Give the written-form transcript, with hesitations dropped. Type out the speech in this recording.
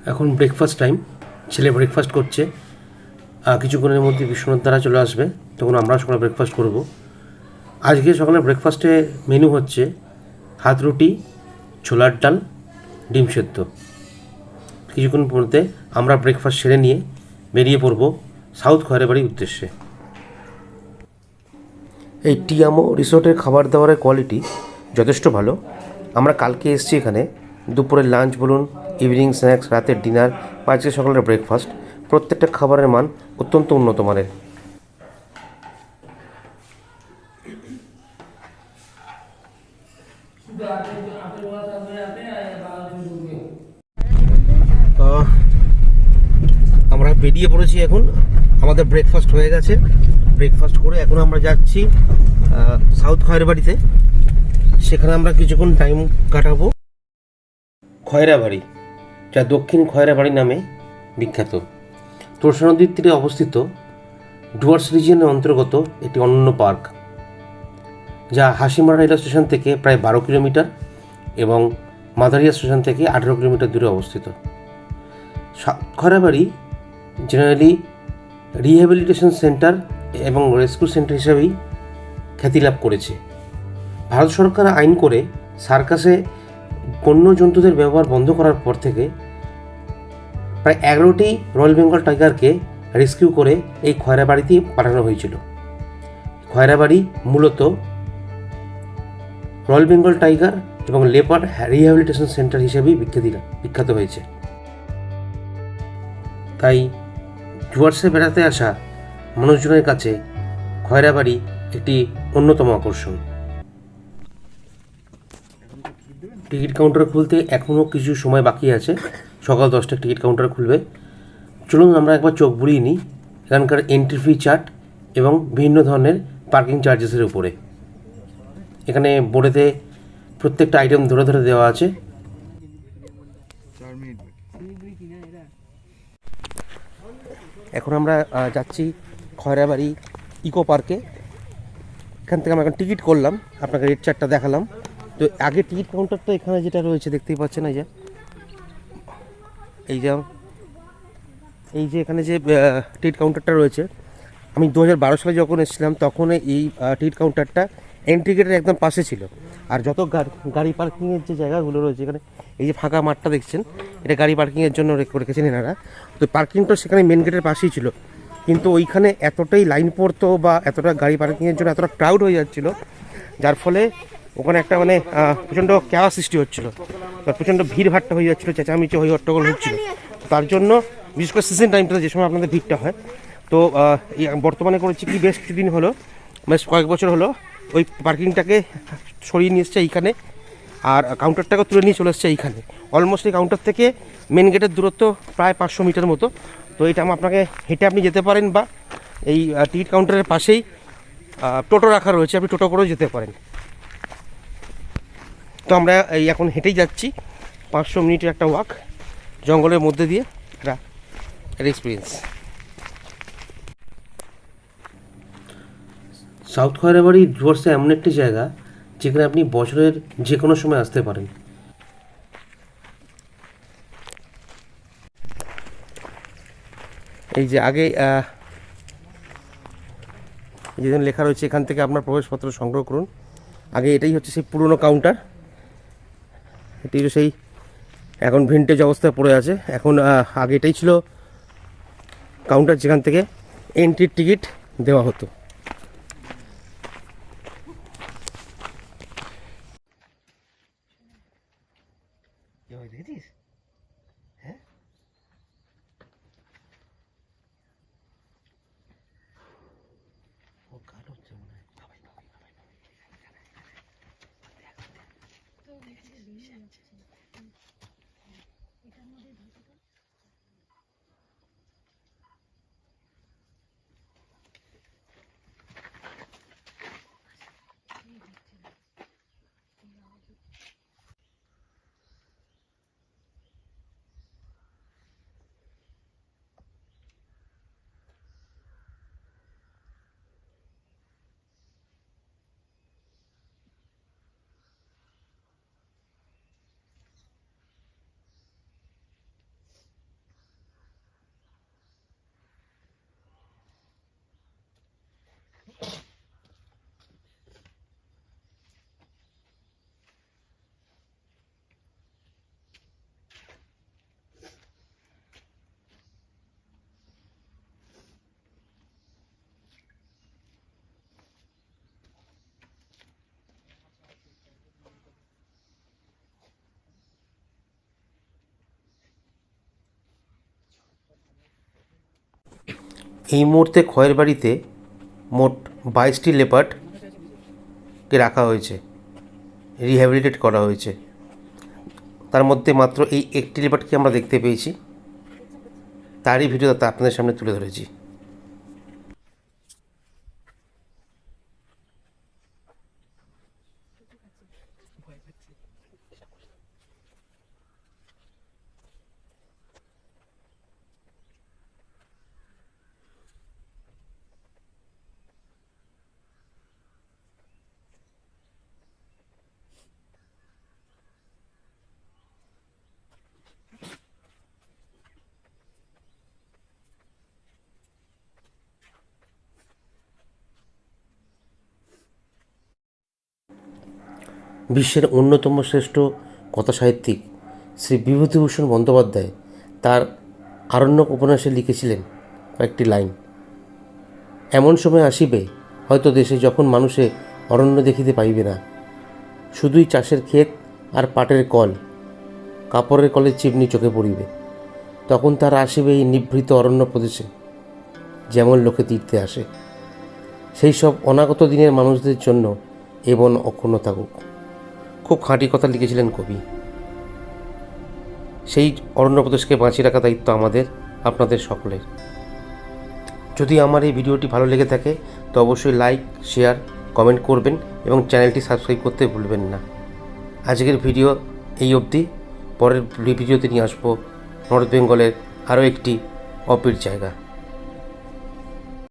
এখন breakfast time. ছেলে breakfast করছে, কিছুক্ষণের মধ্যে বিশ্বনাথ দ্বারা চলে আসবে, তখন আমরা সকালে ব্রেকফাস্ট করব। আজকে সকালে ব্রেকফাস্টে মেনু হচ্ছে হাত রুটি, ছোলার ডাল, ডিম সেদ্ধ। কিছুক্ষণ মধ্যে আমরা ব্রেকফাস্ট সেরে নিয়ে বেরিয়ে পড়ব সাউথ খয়রাবাড়ির উদ্দেশ্যে। এই টিয়ামো রিসোর্টের খাবার দাবারের কোয়ালিটি যথেষ্ট ভালো। আমরা কালকে এসেছি এখানে। দুপুরের লাঞ্চ বলুন, ইভিনিং স্ন্যাক্স, রাতের ডিনার বা আজকে সকালের ব্রেকফাস্ট, প্রত্যেকটা খাবারের মান অত্যন্ত উন্নত মানের। আমরা বেরিয়ে পড়েছি এখন। আমাদের ব্রেকফাস্ট হয়ে গেছে। ব্রেকফাস্ট করে এখন আমরা যাচ্ছি সাউথ খয়রাবাড়িতে। সেখানে আমরা কিছুক্ষণ টাইম কাটাবো। খয়রাবাড়ি, যা দক্ষিণ খয়রাবাড়ি নামে বিখ্যাত, তোরসা নদীর তীরে অবস্থিত ডুয়ার্স রিজিয়নের অন্তর্গত একটি অনন্য পার্ক, যা হাসিমারা রেল স্টেশন থেকে প্রায় 12 কিলোমিটার এবং মাদারিয়া স্টেশন থেকে 18 কিলোমিটার দূরে অবস্থিত। খয়রাবাড়ি জেনারেলি রিহ্যাবিলিটেশন সেন্টার এবং রেস্কিউ সেন্টার হিসাবেই খ্যাতি লাভ করেছে। ভারত সরকার আইন করে সার্কাসে বন্য জন্তুদের ব্যবহার বন্ধ করার পর থেকে প্রায় 11টি রয়্যাল বেঙ্গল টাইগারকে রেস্কিউ করে এই খয়রাবাড়িতে পাঠানো হয়েছিল। খয়রাবাড়ি মূলত রয়্যাল বেঙ্গল টাইগার এবং লেপার্ড রিহ্যাবিলিটেশন সেন্টার হিসেবেই বিখ্যাত হয়েছে। তাই ডুয়ার্সে বেড়াতে আসা মানুষজনের কাছে খয়রাবাড়ি একটি অন্যতম আকর্ষণ। টিকিট কাউন্টার খুলতে এখনও কিছু সময় বাকি আছে। সকাল 10টায় টিকিট কাউন্টার খুলবে। চলুন আমরা একবার চোখ বুলিয়ে নিই এখানকার এন্ট্রি ফি চার্ট এবং বিভিন্ন ধরনের পার্কিং চার্জেসের উপরে। এখানে বোর্ডেতে প্রত্যেকটা আইটেম ধরে ধরে দেওয়া আছে। এখন আমরা যাচ্ছি খয়রাবাড়ি ইকো পার্কে। এখান থেকে আমরা এখন টিকিট করলাম, আপনাকে রেট চার্টটা দেখালাম। তো আগে টিকিট কাউন্টারটা এখানে যেটা রয়েছে দেখতেই পাচ্ছেন, এই যে এখানে যে টিকিট কাউন্টারটা রয়েছে, আমি 2012 সালে যখন এসেছিলাম তখন এই টিকিট কাউন্টারটা এন্ট্রি গেটের একদম পাশে ছিল। আর যত গাড়ি পার্কিংয়ের যে জায়গাগুলো রয়েছে, এখানে এই যে ফাঁকা মাঠটা দেখছেন, এটা গাড়ি পার্কিংয়ের জন্য রেখেছেন এনারা। তো পার্কিংটা সেখানে মেন গেটের পাশেই ছিল, কিন্তু ওইখানে এতটাই লাইন পড়তো বা এতটা গাড়ি পার্কিংয়ের জন্য এতটা ক্রাউড হয়ে যাচ্ছিল, যার ফলে ওখানে একটা প্রচণ্ড ক্যাওয়া সৃষ্টি হচ্ছিল, প্রচণ্ড ভিড়ভাট্টা হয়ে যাচ্ছিলো, চেঁচামেচি হয়ে হট্টগোল হচ্ছিল। তার জন্য বিশেষ করে সিজন টাইমটাতে যে সময় আপনাদের ভিড়টা হয়, তো বর্তমানে করেছি কি, বেশ কিছুদিন হলো, বেশ কয়েক বছর হলো ওই পার্কিংটাকে সরিয়ে নিয়ে এসছে এইখানে, আর কাউন্টারটাকে তুলে নিয়ে চলে এসছে এইখানে। অলমোস্ট এই কাউন্টার থেকে মেন গেটের দূরত্ব প্রায় 500 মিটার মতো। তো এটা আপনাকে হেঁটে আপনি যেতে পারেন, বা এই টিকিট কাউন্টারের পাশেই টোটো রাখা রয়েছে, আপনি টোটো করেও যেতে পারেন। তো আমরা এই এখন হেঁটেই যাচ্ছি, 500 মিনিটের একটা ওয়াক জঙ্গলের মধ্যে দিয়ে, একটা এক্সপিরিয়েন্স। সাউথ খয়রাবাড়ি ডুয়ার্সে এমন একটি জায়গা যেখানে আপনি বছরের যে কোনো সময় আসতে পারেন। এই যে আগে যেখানে লেখা রয়েছে, এখান থেকে আপনার প্রবেশপত্র সংগ্রহ করুন। আগে এটাই হচ্ছে সেই পুরনো কাউন্টার। এটি সেই এখন ভিন্টেজ অবস্থায় পড়ে আছে। এখন আগে এটাই ছিল কাউন্টার যেখান থেকে এন্ট্রির টিকিট দেওয়া হতো। এই মুহূর্তে খয়ের বাড়িতে মোট 22টি লেপার্ডকে রাখা হয়েছে, রিহ্যাবিলিটেট করা হয়েছে। তার মধ্যে মাত্র এই একটি লেপার্ডকে আমরা দেখতে পেয়েছি, তারই ভিডিও আপনাদের সামনে তুলে ধরেছি। বিশ্বের অন্যতম শ্রেষ্ঠ কথাসাহিত্যিক শ্রী বিভূতিভূষণ বন্দ্যোপাধ্যায় তার আরণ্যক উপন্যাসে লিখেছিলেন কয়েকটি লাইন। এমন সময় আসিবে, হয়তো দেশে যখন মানুষে অরণ্য দেখিতে পাইবে না, শুধুই চাষের ক্ষেত আর পাটের কল, কাপড়ের কলের চিমনি চোখে পড়িবে। তখন তারা আসিবে এই নিভৃত অরণ্য প্রদেশে, যেমন লোকে তীর্থে আসে। সেই সব অনাগত দিনের মানুষদের জন্য এ বন অক্ষুণ্ণ থাকুক। খুব খাঁটি কথা লিখেছিলেন কবি। সেই অরণ্য প্রদেশকে বাঁচিয়ে রাখা দায়িত্ব আমাদের, আপনাদের সকলের। যদি আমার এই ভিডিওটি ভালো লেগে থাকে তো অবশ্যই লাইক, শেয়ার, কমেন্ট করবেন এবং চ্যানেলটি সাবস্ক্রাইব করতে ভুলবেন না। আজকের ভিডিও এই অবধি। পরের ভিডিওতে নিয়ে আসবো নর্থ বেঙ্গলের আরও একটি অপির জায়গা।